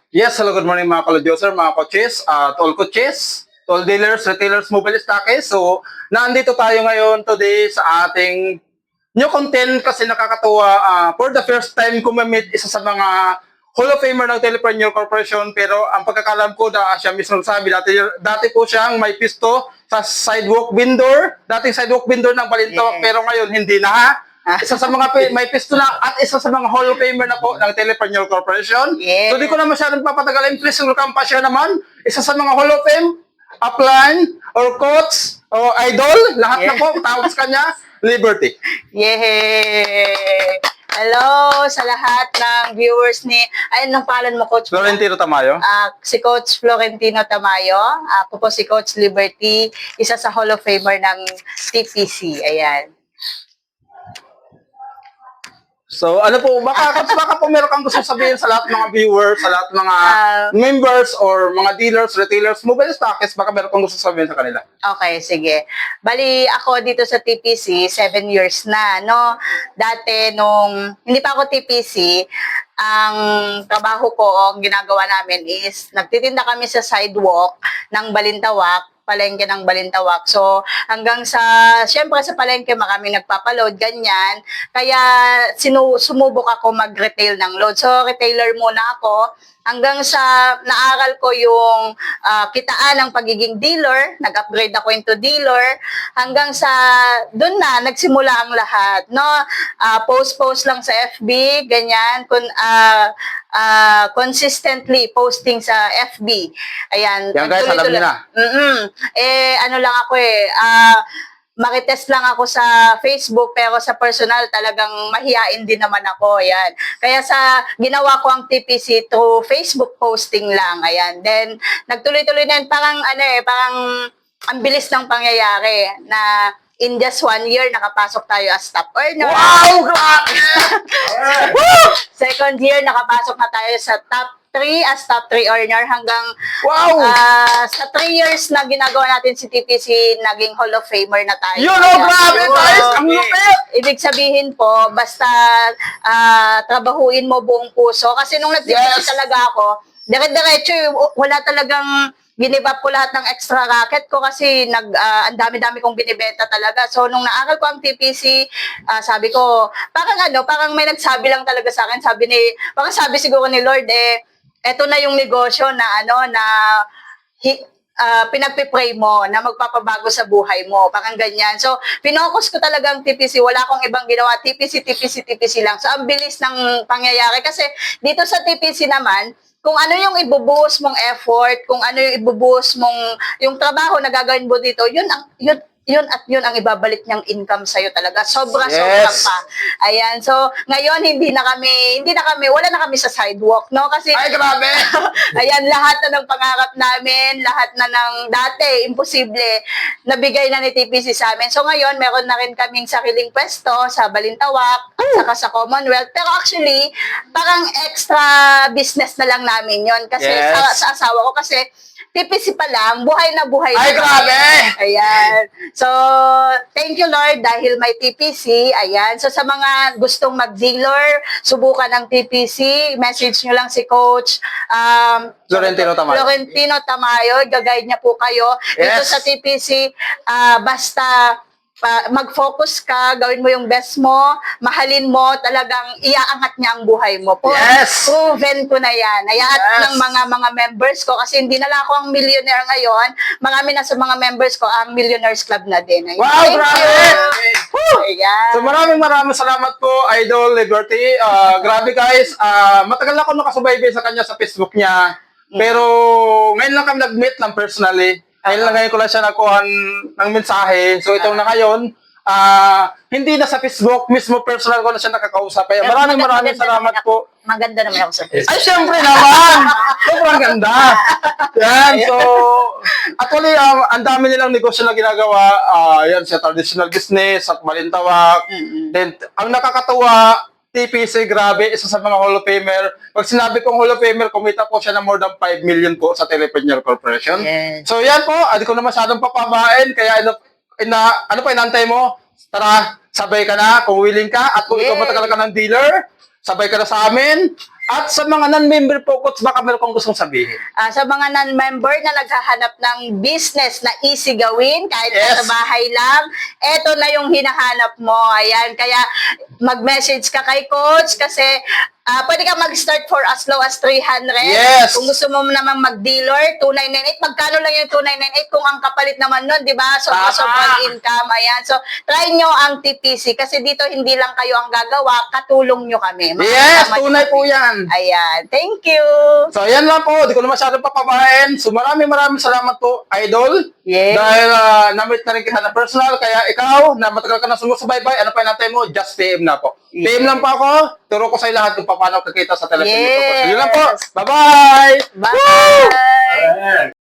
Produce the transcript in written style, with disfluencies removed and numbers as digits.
Yes, hello, good morning mga ka-Lodyoser, mga coaches, to all coaches, to all dealers, retailers, mobile stockists. So, nandito tayo ngayon today sa ating new content kasi nakakatuwa. For the first time ko ma-meet isa sa mga Hall of Famer ng Telepreneur Corporation, pero ang pagkakalam ko na siya mismo sabi, dati po siyang may pisto sa sidewalk vendor, dating sidewalk vendor ng Balintawak, Yes. pero ngayon hindi na ha. Isa sa mga may pisto na at isa sa mga Hall of Famer na po ng Telepreneur Corporation. Yes. So di ko na masyadong papatagalin. Please welcome pa siya naman. Isa sa mga Hall of Fame, upline, or coach, o idol, lahat na Yes. po, tawag sa kanya, Liberty. Yay! Hello sa lahat ng viewers ni... Ay, anong pangalan mo, Coach? Florentino Tamayo. Si Coach Florentino Tamayo. Ako po si Coach Liberty, isa sa Hall of Famer ng TPC. Ayan. So, ano po, baka po meron kang gusto sabihin sa lahat ng mga viewers, sa lahat ng mga members or mga dealers, retailers, mobile stockists, baka meron kang gusto sabihin sa kanila. Okay, sige. Bali, ako dito sa TPC, 7 years na, no? Dati, nung hindi pa ako TPC, ang trabaho ko, ang ginagawa namin is, nagtitinda kami sa sidewalk ng Balintawak, palengke ng Balintawak. So, hanggang sa, syempre sa palengke, maraming nagpapaload, ganyan. Kaya, sumubok ako mag-retail ng load. So, retailer muna ako. Hanggang sa naaral ko yung kitaan ng pagiging dealer, nag-upgrade ako into dealer, hanggang sa doon na nagsimula ang lahat, no? Post lang sa FB, ganyan, consistently posting sa FB. Ayan, Yan guys, alam niyo na. ano lang ako makitest lang ako sa Facebook, pero sa personal talagang mahiyain din naman ako. Ayan. Kaya sa ginawa ko ang TPC through Facebook posting lang. Ayan. Then nagtuloy-tuloy na yun. Parang ang bilis ng pangyayari na in just 1 year nakapasok tayo as top earner. Wow! Grabe! Second year nakapasok na tayo sa top 3 as top 3 earner hanggang Wow! sa 3 years na ginagawa natin si TPC, naging Hall of Famer na tayo. You know, grabe Yun. guys! Ang lupit! Ibig sabihin po, basta trabahuin mo buong puso. Kasi nung nag-TPC talaga ako, dire-diretso, wala talagang give up ko lahat ng extra racket ko kasi ang dami-dami kong binibenta talaga. So, nung naaral ko ang TPC, sabi ko, parang may nagsabi lang talaga sa akin, parang sabi siguro ni Lord, eto na yung negosyo na pinagpipray mo na magpapabago sa buhay mo. Parang ganyan. So, pinocus ko talaga ang TPC. Wala akong ibang ginawa. TPC lang. So, ang bilis ng pangyayari. Kasi dito sa TPC naman, kung ano yung ibubuhos mong effort, kung ano yung ibubuhos mong, yung trabaho na gagawin mo dito, yun ang ibabalik niyang income sa'yo talaga. Sobra pa. Ayan. So, ngayon, wala na kami sa sidewalk, no? Kasi, Ay, grabe! ayan, lahat na ng pangarap namin, lahat na ng dati, imposible, nabigay na ni TPC sa amin. So, ngayon, meron na rin kaming sariling pwesto sa Balintawak, saka sa Commonwealth. Pero actually, parang extra business na lang namin yon. Kasi sa asawa ko, kasi TPC pa lang, buhay na buhay. Ay, grabe! Ayan. So, thank you Lord dahil may TPC. Ayan. So, sa mga gustong mag-dealer, subukan ang TPC. Message nyo lang si Coach Florentino Tamayo. Florentino Tamayo. Gagayad niya po kayo. Dito Yes. sa TPC, basta mag-focus ka, gawin mo yung best mo, mahalin mo, talagang iaangat niya ang buhay mo. Yes! Proven ko na yan. Ayaat ng mga members ko, kasi hindi na lang ako ang millionaire ngayon, marami na sa mga members ko ang Millionaires Club na din. Ayun. Wow, Thank grabe! you! Ayan. So maraming salamat po, Idol Liberty. Grabe guys, matagal na ako nakasubaybay sa kanya sa Facebook niya. Pero ngayon lang kami nag-meet lang personally. Ngayon ko lang siya nakuha ng mensahe. So itong na ngayon, hindi na sa Facebook, mismo personal ko na siya nakakausap. Kaya maraming salamat po. Maganda naman ako sa Facebook. Ay, syempre naman! Sobrang ganda! Yan, so, actually, ang dami nilang negosyo na ginagawa. Yan, sa traditional business, at Balintawak. Then, ang nakakatawa, TPC, grabe, isa sa mga Hall of Famer. Pag sinabi kong Hall of Famer, kumita po siya ng more than 5 million po sa Telepreneur Corporation. Yes. So, yan po, hindi ko na masyadong papabain, kaya ano pa, inantay mo? Tara, sabay ka na kung willing ka, at kung ikaw matagal ka ng dealer, sabay ka na sa amin. At sa mga non-member po, Coach, baka meron kong gustong sabihin. Sa mga non-member na naghahanap ng business na easy gawin, kahit Yes. sa bahay lang, eto na yung hinahanap mo. Ayan, kaya mag-message ka kay Coach kasi pwede ka mag-start for as low as 300. Yes. Kung gusto mo namang mag-dealer, 2,998. Magkano lang yung 2,998 kung ang kapalit naman nun, di ba? So, Tama. sobrang income. Ayan. So, try nyo ang TPC kasi dito hindi lang kayo ang gagawa, katulong nyo kami. Yes, Makakasama nyo tunay kami. po yan. Ayan. Thank you. So, ayan lang po. Di ko na masyadong papabahin. So, maraming salamat po, Idol. Yes. Dahil na-meet na rin kita na personal. Kaya ikaw, na matagal ka na sumusubaybay, ano pa yung natin mo? Just PM na po. Yes. PM lang po ako. Turo ko sa lahat kung paano kakita sa telephone nito. So, Yes. yun lang po. Bye-bye! Bye. Ayan.